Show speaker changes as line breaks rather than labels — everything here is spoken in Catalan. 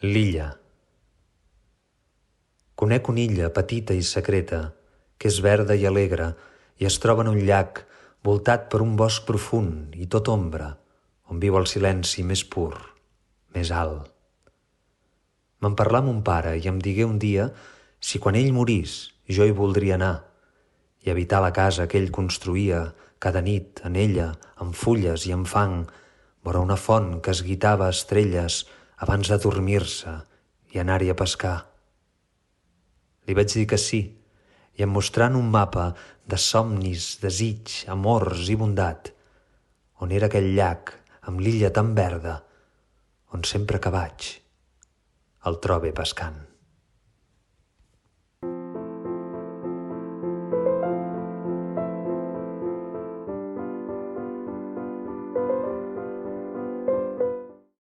L'illa. Conec una illa petita i secreta, que és verda i alegre i es troba en un llac voltat per un bosc profund i tot ombra, on viu el silenci més pur, més alt. Me'n parlà mon pare i em digué un dia si quan ell morís jo hi voldria anar i habitar la casa que ell construïa cada nit en ella, amb fulles i amb fang, vora una font que es guitava estrelles abans de dormir-se i anar-hi a pescar. Li vaig dir que sí, i em mostrant un mapa de somnis, desig, amors i bondat, on era aquell llac amb l'illa tan verda, on sempre que vaig el trobe pescant.